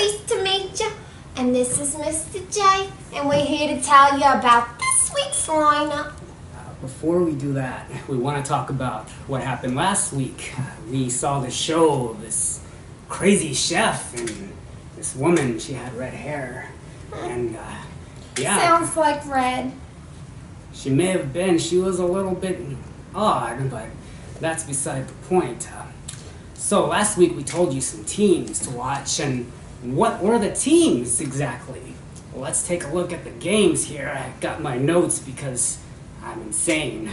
Pleased to meet you. And this is Mr. J, and we're here to tell you about this week's lineup. Before we do that, we want to talk about what happened last week. We saw the show of this crazy chef and this woman. She had red hair, and yeah. Sounds like red. She may have been. She was a little bit odd, but that's beside the point. So last week we told you some teams to watch, and what were the teams exactly? Well, let's take a look at the games here. I got my notes because I'm insane.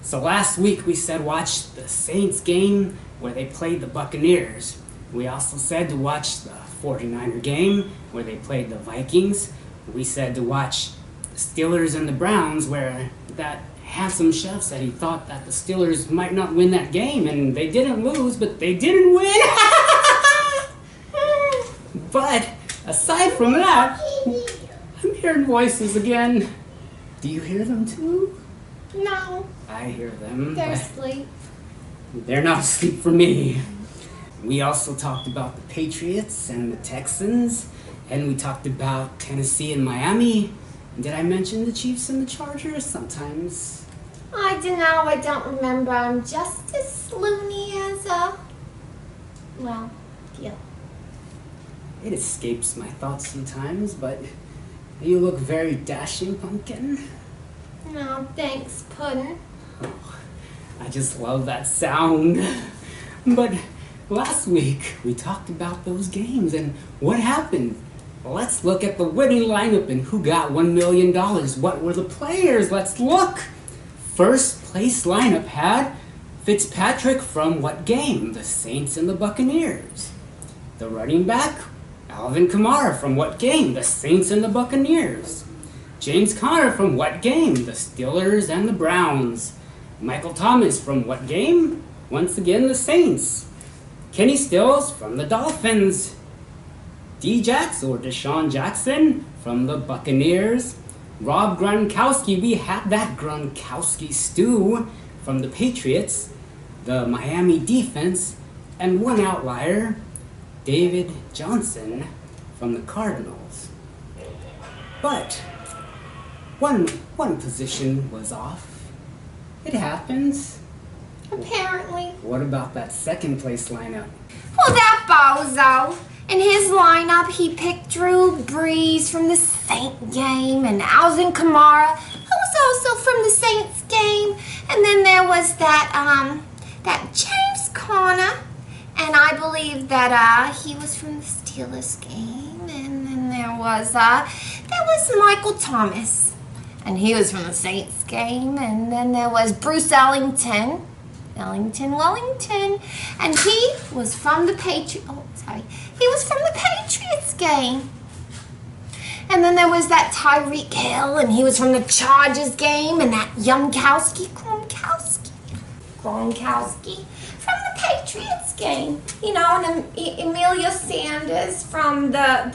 So last week we said watch the Saints game where they played the Buccaneers. We also said to watch the 49er game where they played the Vikings. We said to watch the Steelers and the Browns where that handsome chef said he thought that the Steelers might not win that game, and they didn't lose, but they didn't win. But aside from that, I'm hearing voices again. Do you hear them too? No. I hear them. They're asleep. They're not asleep for me. We also talked about the Patriots and the Texans, and we talked about Tennessee and Miami. Did I mention the Chiefs and the Chargers? Sometimes. I don't know. I don't remember. I'm just as loony as you. It escapes my thoughts sometimes, but you look very dashing, Pumpkin. No, thanks, Puddin'. Oh, I just love that sound. But last week, we talked about those games and what happened. Let's look at the winning lineup and who got $1 million. What were the players? Let's look. First place lineup had Fitzpatrick from what game? The Saints and the Buccaneers. The running back, Alvin Kamara from what game? The Saints and the Buccaneers. James Conner from what game? The Steelers and the Browns. Michael Thomas from what game? Once again, the Saints. Kenny Stills from the Dolphins. D-Jax or Deshaun Jackson from the Buccaneers. Rob Gronkowski, we had that Gronkowski stew from the Patriots. The Miami defense. And one outlier, David Johnson from the Cardinals. But one position was off. It happens. Apparently. What about that second place lineup? Well, that bozo. In his lineup, he picked Drew Brees from the Saints game and Alvin Kamara, who was also from the Saints game. And then there was that James Conner, and I believe that he was from the Steelers game. And then there was Michael Thomas, and he was from the Saints game. And then there was Bruce Wellington, and he was from the He was from the Patriots game. And then there was that Tyreek Hill, and he was from the Chargers game, and that Gronkowski from the Patriots game. You know, and Emilio Sanders from the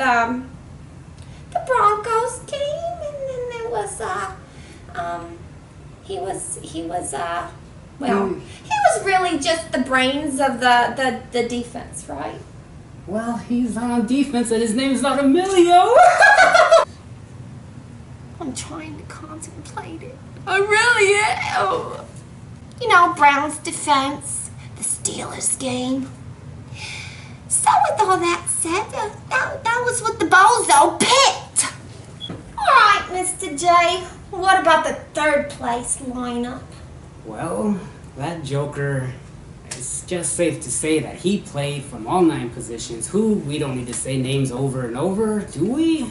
Broncos game, and then there was he was really just the brains of the defense, right? Well, he's on defense and his name's not Emilio. I'm trying to contemplate it. I really am. You know, Browns defense, the Steelers game. So with all that said, that was what the bozo picked. All right, Mr. J, what about the third place lineup? Well, that joker, it's just safe to say that he played from all 9 positions. We don't need to say names over and over, do we?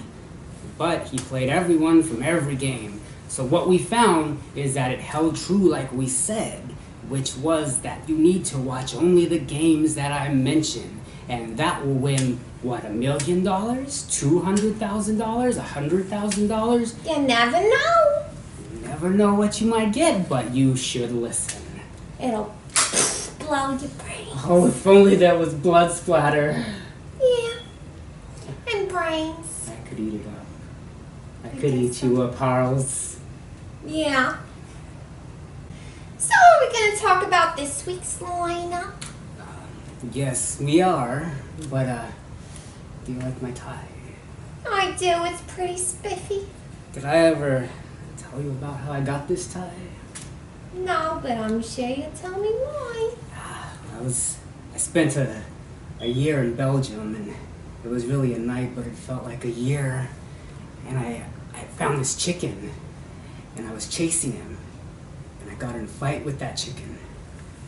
But he played everyone from every game. So what we found is that it held true like we said, which was that you need to watch only the games that I mentioned. And that will win, what, $1 million? $200,000? $100,000? You never know. You never know what you might get, but you should listen. It'll blow your brains. Oh, if only there was blood splatter. Yeah. And brains. I could eat it up. I could eat you up, Harles. Yeah. So are we going to talk about this week's lineup? Yes, we are. But Do you like my tie? I do. It's pretty spiffy. Did I ever tell you about how I got this tie? No, but I'm sure you'll tell me why. I spent a year in Belgium, and it was really a night, but it felt like a year. And I found this chicken, and I was chasing him, and I got in a fight with that chicken.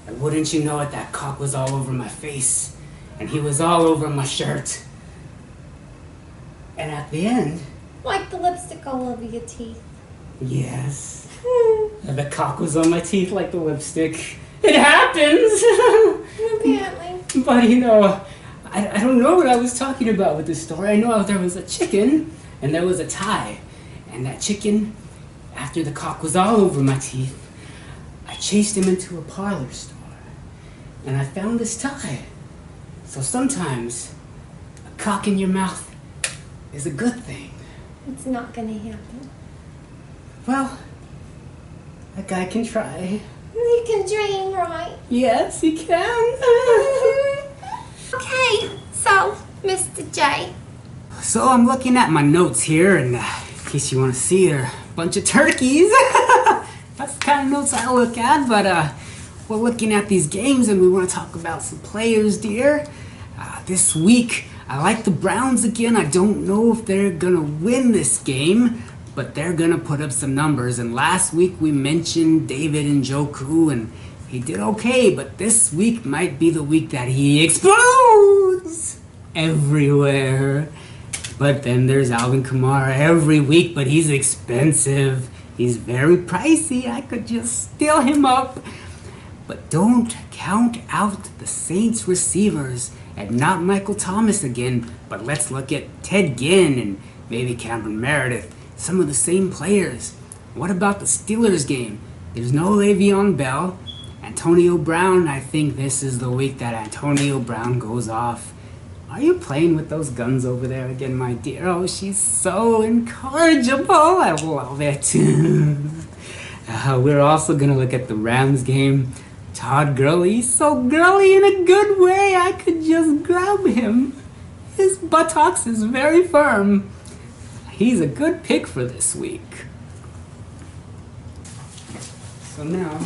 And wouldn't you know it, that cock was all over my face, and he was all over my shirt. And at the end... Like the lipstick all over your teeth. Yes. And the cock was on my teeth like the lipstick. It happens! Apparently. But you know, I don't know what I was talking about with this story. I know there was a chicken and there was a tie. And that chicken, after the cock was all over my teeth, I chased him into a parlor store. And I found this tie. So sometimes, a cock in your mouth is a good thing. It's not gonna happen. Well, a guy can try. You can dream, right? Yes, he can. Okay, so, Mr. J. So I'm looking at my notes here, and in case you want to see, there are a bunch of turkeys. That's the kind of notes I look at, but we're looking at these games, and we want to talk about some players, dear. This week, I like the Browns again. I don't know if they're going to win this game, but they're going to put up some numbers. And last week, we mentioned David Njoku, and he did okay, but this week might be the week that he explodes everywhere. But then there's Alvin Kamara every week, but he's expensive. He's very pricey. I could just steal him up. But don't count out the Saints receivers, and not Michael Thomas again, but let's look at Ted Ginn and maybe Cameron Meredith. Some of the same players. What about the Steelers game? There's no Le'Veon Bell. Antonio Brown, I think this is the week that Antonio Brown goes off. Are you playing with those guns over there again, my dear? Oh, she's so incorrigible. I love it. We're also going to look at the Rams game. Todd Gurley, so girly in a good way. I could just grab him. His buttocks is very firm. He's a good pick for this week. So now,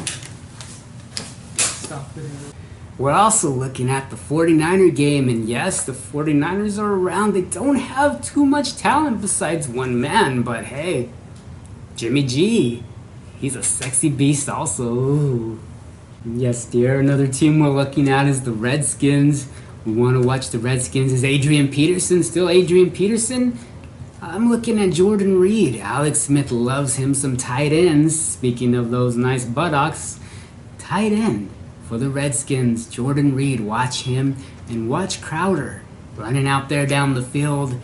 stop it. We're also looking at the 49er game, and yes, the 49ers are around. They don't have too much talent besides one man, but hey, Jimmy G, he's a sexy beast also. Ooh. Yes, dear, another team we're looking at is the Redskins. We want to watch the Redskins. Is Adrian Peterson still Adrian Peterson? I'm looking at Jordan Reed. Alex Smith loves him some tight ends. Speaking of those nice buttocks, tight end for the Redskins, Jordan Reed. Watch him, and watch Crowder running out there down the field.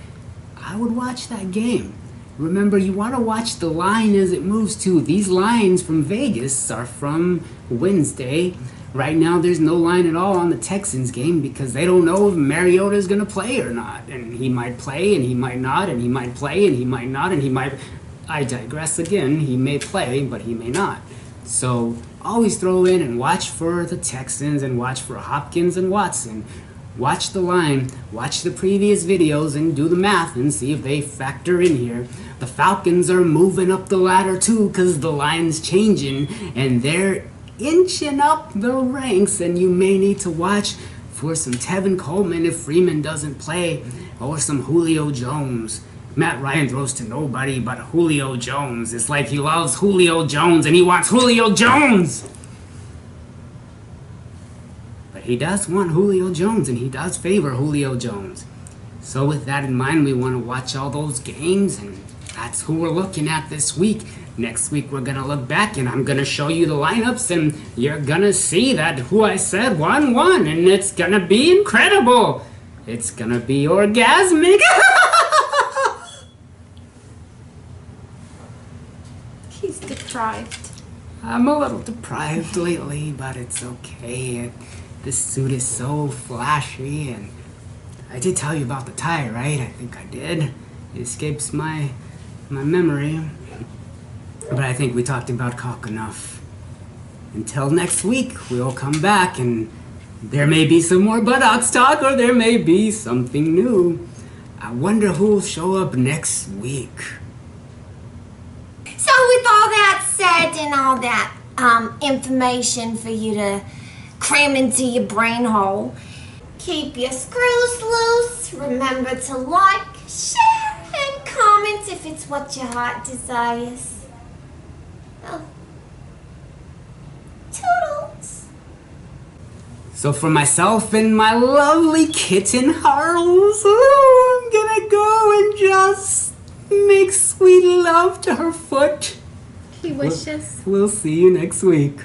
I would watch that game. Remember, you want to watch the line as it moves too. These lines from Vegas are from Wednesday. Right now, there's no line at all on the Texans game because they don't know if Mariota is going to play or not. And he might play, and he might not, and he might play, and he might not, and he might... I digress again. He may play, but he may not. So always throw in and watch for the Texans and watch for Hopkins and Watson. Watch the line, watch the previous videos, and do the math and see if they factor in here. The Falcons are moving up the ladder too because the line's changing and they're inching up the ranks, and you may need to watch for some Tevin Coleman if Freeman doesn't play, or some Julio Jones. Matt Ryan throws to nobody but Julio Jones. It's like he loves Julio Jones and he wants Julio Jones. But he does want Julio Jones, and he does favor Julio Jones. So with that in mind, we want to watch all those games, and that's who we're looking at this week. Next week, we're going to look back, and I'm going to show you the lineups, and you're going to see that who I said won, and it's going to be incredible. It's going to be orgasmic. He's deprived. I'm a little deprived lately, but it's okay. This suit is so flashy, and I did tell you about the tie, right? I think I did. It escapes my memory. But I think we talked about cock enough. Until next week, we'll come back, and there may be some more buttocks talk, or there may be something new. I wonder who'll show up next week. So with all that said and all that information for you to cram into your brain hole, keep your screws loose. Remember to like, share, and comment if it's what your heart desires. Oh. Toodles. So for myself and my lovely kitten Harles, I'm gonna go and just make sweet love to her foot. He wishes. We'll see you next week.